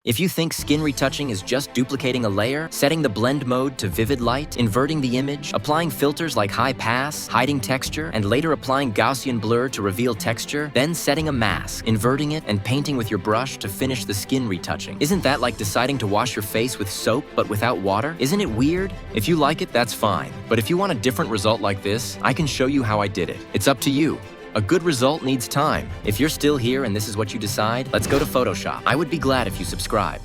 If you think skin retouching is just duplicating a layer, setting the blend mode to vivid light, inverting the image, applying filters like high pass, hiding texture, and later applying Gaussian blur to reveal texture, then setting a mask, inverting it, and painting with your brush to finish the skin retouching. Isn't that like deciding to wash your face with soap but without water? Isn't it weird? If you like it, that's fine. But if you want a different result like this, I can show you how I did it. It's up to you. A good result needs time. If you're still here and this is what you decide, let's go to Photoshop. I would be glad if you subscribe.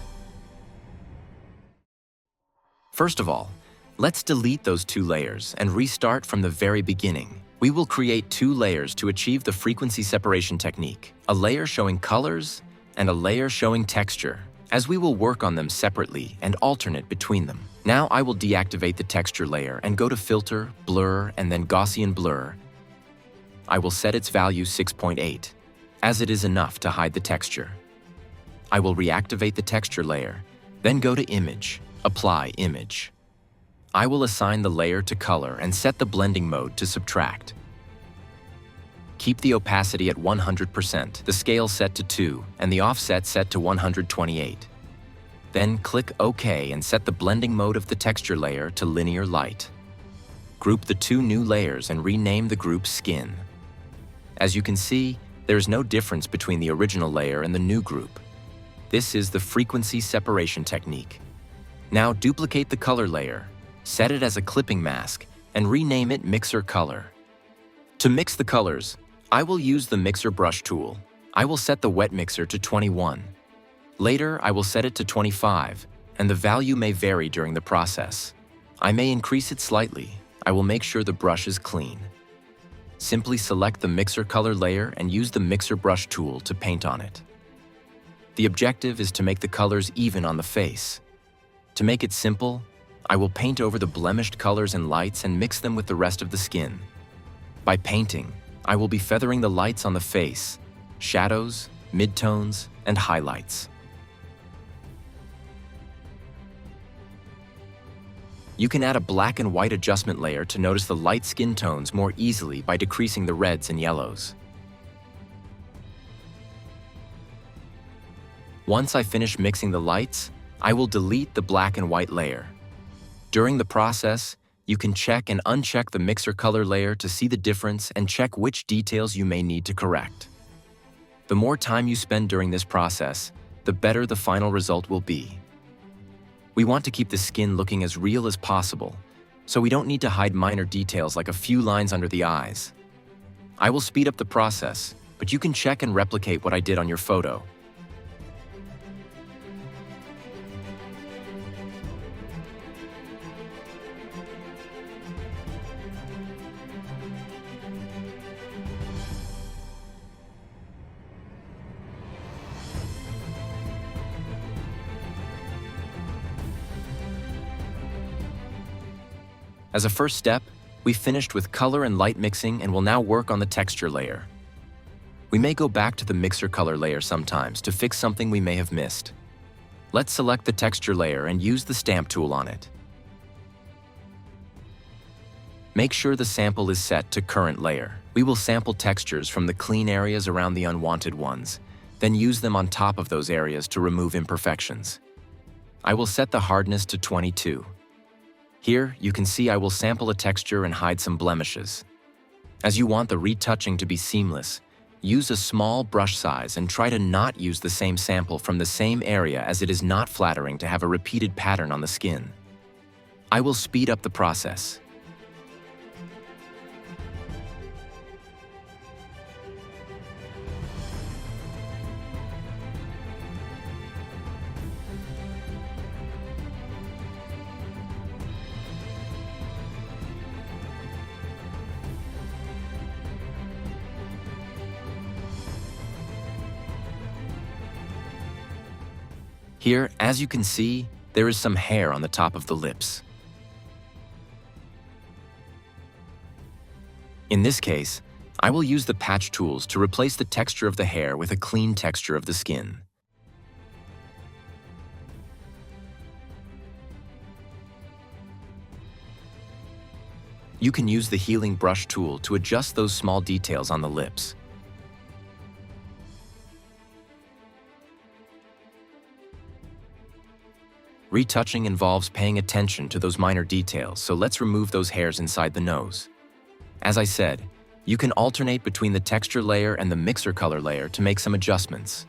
First of all, let's delete those 2 layers and restart from the very beginning. We will create 2 layers to achieve the frequency separation technique, a layer showing colors and a layer showing texture, as we will work on them separately and alternate between them. Now I will deactivate the texture layer and go to Filter, Blur, and then Gaussian Blur. I will set its value 6.8, as it is enough to hide the texture. I will reactivate the texture layer, then go to Image, Apply Image. I will assign the layer to Color and set the blending mode to Subtract. Keep the opacity at 100%, the scale set to 2, and the offset set to 128. Then click OK and set the blending mode of the texture layer to Linear Light. Group the 2 new layers and rename the group Skin. As you can see, there is no difference between the original layer and the new group. This is the frequency separation technique. Now duplicate the color layer, set it as a clipping mask, and rename it Mixer Color. To mix the colors, I will use the Mixer Brush tool. I will set the wet mixer to 21. Later, I will set it to 25, and the value may vary during the process. I may increase it slightly. I will make sure the brush is clean. Simply select the Mixer Color layer and use the Mixer Brush tool to paint on it. The objective is to make the colors even on the face. To make it simple, I will paint over the blemished colors and lights and mix them with the rest of the skin. By painting, I will be feathering the lights on the face, shadows, midtones, and highlights. You can add a black and white adjustment layer to notice the light skin tones more easily by decreasing the reds and yellows. Once I finish mixing the lights, I will delete the black and white layer. During the process, you can check and uncheck the Mixer Color layer to see the difference and check which details you may need to correct. The more time you spend during this process, the better the final result will be. We want to keep the skin looking as real as possible, so we don't need to hide minor details like a few lines under the eyes. I will speed up the process, but you can check and replicate what I did on your photo. As a first step, we finished with color and light mixing and will now work on the texture layer. We may go back to the Mixer Color layer sometimes to fix something we may have missed. Let's select the texture layer and use the stamp tool on it. Make sure the sample is set to current layer. We will sample textures from the clean areas around the unwanted ones, then use them on top of those areas to remove imperfections. I will set the hardness to 22. Here, you can see I will sample a texture and hide some blemishes. As you want the retouching to be seamless, use a small brush size and try to not use the same sample from the same area, as it is not flattering to have a repeated pattern on the skin. I will speed up the process. Here, as you can see, there is some hair on the top of the lips. In this case, I will use the patch tools to replace the texture of the hair with a clean texture of the skin. You can use the healing brush tool to adjust those small details on the lips. Retouching involves paying attention to those minor details, so let's remove those hairs inside the nose. As I said, you can alternate between the texture layer and the mixer color layer to make some adjustments.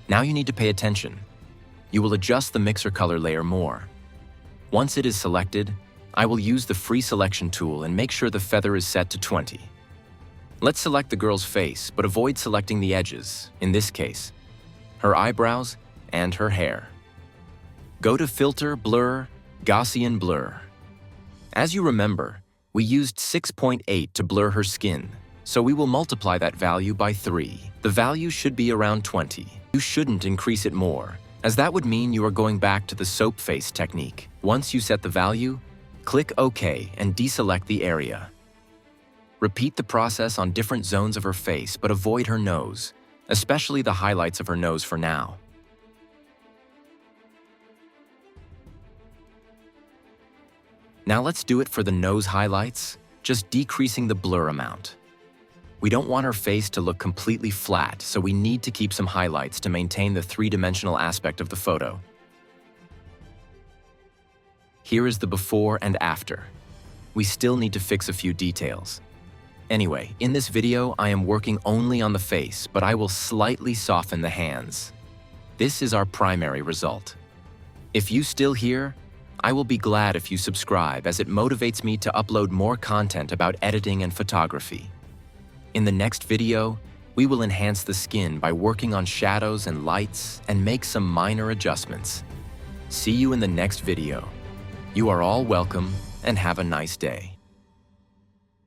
Now you need to pay attention. You will adjust the mixer color layer more. Once it is selected, I will use the free selection tool and make sure the feather is set to 20. Let's select the girl's face, but avoid selecting the edges, in this case, her eyebrows and her hair. Go to Filter, Blur, Gaussian Blur. As you remember, we used 6.8 to blur her skin, so we will multiply that value by 3. The value should be around 20. You shouldn't increase it more, as that would mean you are going back to the soap face technique. Once you set the value, click OK and deselect the area. Repeat the process on different zones of her face, but avoid her nose, especially the highlights of her nose for now. Now let's do it for the nose highlights, just decreasing the blur amount. We don't want her face to look completely flat, so we need to keep some highlights to maintain the three-dimensional aspect of the photo. Here is the before and after. We still need to fix a few details. Anyway, in this video, I am working only on the face, but I will slightly soften the hands. This is our primary result. If you still here, I will be glad if you subscribe, as it motivates me to upload more content about editing and photography. In the next video, we will enhance the skin by working on shadows and lights and make some minor adjustments. See you in the next video. You are all welcome and have a nice day.